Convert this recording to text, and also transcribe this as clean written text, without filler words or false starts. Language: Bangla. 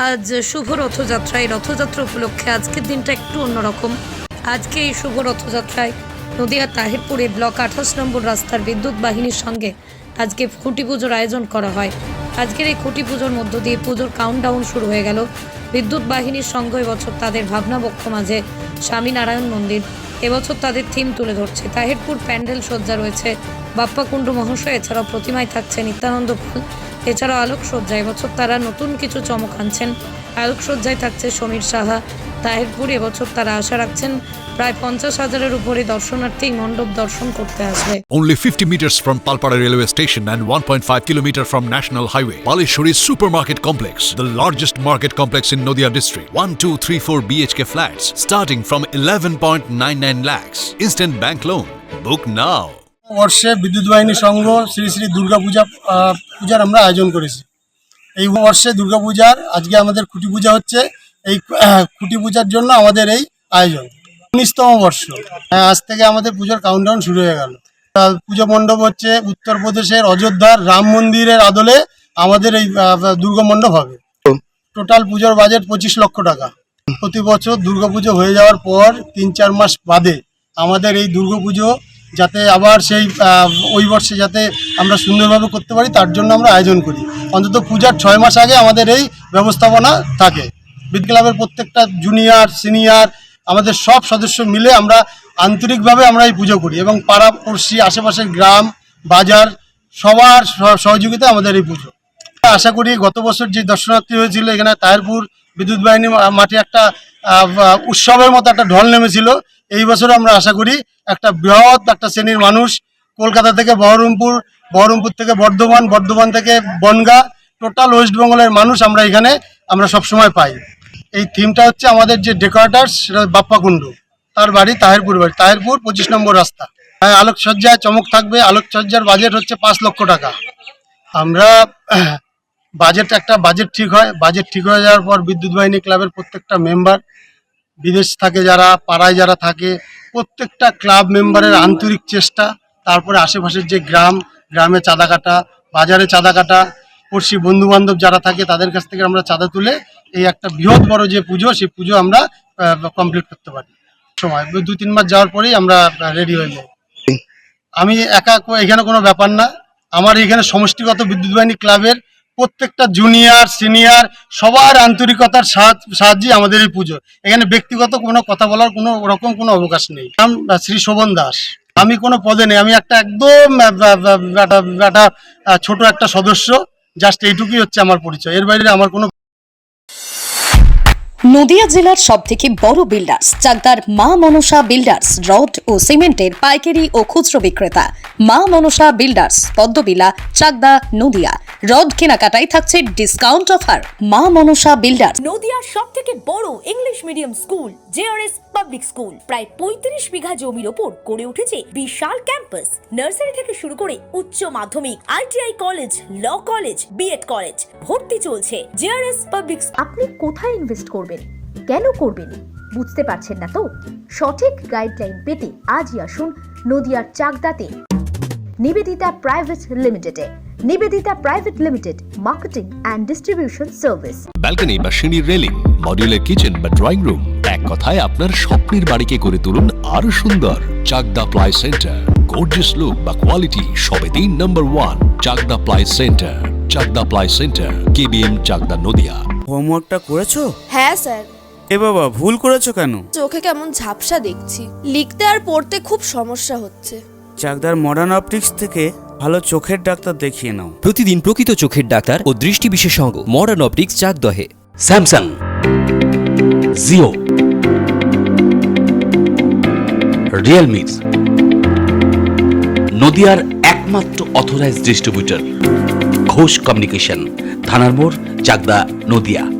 আজ শুভ রথযাত্রা। এই রথযাত্রা উপলক্ষে আজকের দিনটা একটু অন্যরকম। আজকে এই শুভ রথযাত্রায় নদিয়া তাহিরপুরে ব্লক 28 নম্বর রাস্তার বিদ্যুৎ বাহিনীর সঙ্গে আজকে খুঁটি পুজোর আয়োজন করা হয়। আজকের এই খুঁটি পুজোর মধ্য দিয়ে পুজোর কাউন্টডাউন শুরু হয়ে গেল। বিদ্যুৎ বাহিনীর সঙ্গে এবছর তাদের ভাবনাবক্ষ মাঝে স্বামীনারায়ণ মন্দির। এবছর তাদের থিম তুলে ধরছে। তাহিরপুর প্যান্ডেল সজ্জা রয়েছে বাপ্পা কুণ্ডু মহাশয়, এছাড়াও প্রতিমায় থাকছে নিত্যানন্দ পাল, এছাড়াও আলোকসজ্জা। এবছর তারা নতুন কিছু চমক আনছেন। আলোকসজ্জায় থাকছে সমীর সাহা। তাহিরপুর এবছর তারা আশা রাখছেন প্রায় 50,000-এর উপরে দর্শনার্থী মণ্ডপ দর্শন করতে আসবে। Only 50 meters from Palpara railway station and 1.5 kilometer from National Highway, Palishuri Supermarket Complex, the largest market complex in Noida district. 1, 2, 3, 4 BHK flats starting from 11.99 lakhs. Instant bank loan. Book now. বর্ষে বিদ্যুৎ বাহিনী সংঘ শ্রী শ্রী পূজার আমরা আয়োজন করেছি। এই বর্ষে দুর্গাপূজার আজকে আমাদের খুঁটি পূজা হচ্ছে। এই খুঁটি পূজার জন্য আমাদের এই আয়োজন 19তম বর্ষ। আজ থেকে আমাদের পুজোর কাউন্টডাউন শুরু হয়ে গেল। পুজো মণ্ডপ হচ্ছে উত্তরপ্রদেশের অযোধ্যার রাম মন্দিরের আদলে আমাদের এই দুর্গা মণ্ডপ হবে। টোটাল পুজোর বাজেট 25 লক্ষ টাকা। প্রতি বছর দুর্গাপুজো হয়ে যাওয়ার পর 3-4 মাস বাদে আমাদের এই দুর্গাপুজো যাতে আবার সেই ওই বর্ষে যাতে আমরা সুন্দরভাবে করতে পারি তার জন্য আমরা আয়োজন করি। অন্তত পূজার 6 মাস আগে আমাদের এই ব্যবস্থাপনা থাকে। বিদ্যুৎ ক্লাবের প্রত্যেকটা জুনিয়র সিনিয়র আমাদের সব সদস্য মিলে আমরা আন্তরিকভাবে আমরা এই পুজো করি এবং পাড়া পড়শি আশেপাশের গ্রাম বাজার সবার সহযোগিতা আমাদের এই পুজো। আশা করি গত বছর যে দর্শনার্থী হয়েছিল এখানে তাহিরপুর বিদ্যুৎ বাহিনী মাঠে একটা উৎসবের মতো একটা ঢল নেমেছিল। এই বছর আমরা আশা করি একটা বৃহৎ একটা শ্রেণীর মানুষ কলকাতা থেকে বহরমপুর থেকে বর্ধমান থেকে বনগাঁ, টোটাল ওয়েস্ট বেঙ্গলের মানুষ আমরা সবসময় পাই। এই থিমটা হচ্ছে আমাদের যে ডেকোরেটার সেটা বাপ্পা কুণ্ডু, তার বাড়ি তাহিরপুর 25 নম্বর রাস্তা। আলোকসজ্জায় চমক থাকবে। আলোকসজ্জার বাজেট হচ্ছে 5 লক্ষ টাকা। আমরা বাজেট ঠিক হয়। বাজেট ঠিক হয়ে যাওয়ার পর বিদ্যুৎ বাহিনী ক্লাবের প্রত্যেকটা মেম্বার, বিদেশ থাকে যারা, পাড়ায় যারা থাকে, প্রত্যেকটা ক্লাব মেম্বারের আন্তরিক চেষ্টা, তারপরে আশেপাশের যে গ্রামে চাঁদা কাটা, বাজারে চাঁদা কাটা, পড়শি বন্ধুবান্ধব যারা থাকে তাদের কাছ থেকে আমরা চাঁদা তুলে এই একটা বৃহৎ বড় যে পুজো সেই পুজো আমরা কমপ্লিট করতে পারি। সময় 2-3 মাস যাওয়ার পরেই আমরা রেডি হয়ে যাই। আমি একা এখানে কোনো ব্যাপার না, আমার এখানে সমষ্টিগত বিদ্যুৎ বাহিনী ক্লাবের প্রত্যেকটা জুনিয়র সিনিয়র সবার আন্তরিকতার সাহায্যে আমাদের এই পুজো। এখানে ব্যক্তিগত কোনো কথা বলার কোনো অবকাশ নেই। নাম শ্রী শোভন দাস। আমি কোনো পদে নেই, আমি একদম ছোট একটা সদস্য। জাস্ট এইটুকুই হচ্ছে আমার পরিচয়, এর বাইরে আমার কোনো। নদিয়া জেলার সবথেকে বড় বিল্ডার্স চাকদার মা মনসা বিল্ডার্স, রড ও সিমেন্টের পাইকারি ও খুচরো বিক্রেতা। মা মনসা বিল্ডার্স, পদ্মবিলা, চাকদা, নদিয়া। রড কেনাকাটায় থাকছে ডিসকাউন্ট অফার। মা মনসা বিল্ডার্স। নদিয়ার সবথেকে বড় English medium school JRS public school, প্রায় 35 বিঘা জমির ওপর গড়ে উঠেছে বিশাল ক্যাম্পাস। নার্সারি থেকে শুরু করে উচ্চ মাধ্যমিক, ITI college, law college, BEd college, ভর্তি চলছে। জেআরএস পাবলিক। আপনি কোথায় ইনভেস্ট করবেন, কেন করবেন বুঝতে পারছেন না তো? সঠিক গাইডলাইন পেতে আজই আসুন নদিয়ার চাকদাতে নিবেদিতা প্রাইভেট লিমিটেডে। Nivedita private limited, marketing and distribution service. Balcony বা সিঁড়ির রেলিং, মডিউলার কিচেন বা ড্রয়িং রুম, এক কথায় আপনার স্বপ্নের বাড়িকে করে তুলুন আরো সুন্দর। Chakda ply centre, gorgeous look বা কোয়ালিটি সবে 3 number 1 Chakda ply centre. Chakda ply centre, KBM, Chakda, Nadia. হোমওয়ার্কটা করেছো? হ্যাঁ স্যার। এ বাবা, ভুল করেছো কেন? চোখে কেমন ঝাপসা দেখছি, লিখতে আর পড়তে খুব সমস্যা হচ্ছে। চাকদার মডার্ন অপটিক্স থেকে ভালো চোখের ডাক্তার দেখিয়ে নাও। প্রতিদিন প্রকৃত চোখের ডাক্তার ও দৃষ্টি বিশেষজ্ঞ মডার্ন অপটিক্স, চাকদহে। স্যামসাং, জিও, রিয়েলমি, নদিয়ার একমাত্র অথরাইজড ডিস্ট্রিবিউটর ঘোষ কমিউনিকেশন, থানার মোড়, চাকদা, নদিয়া।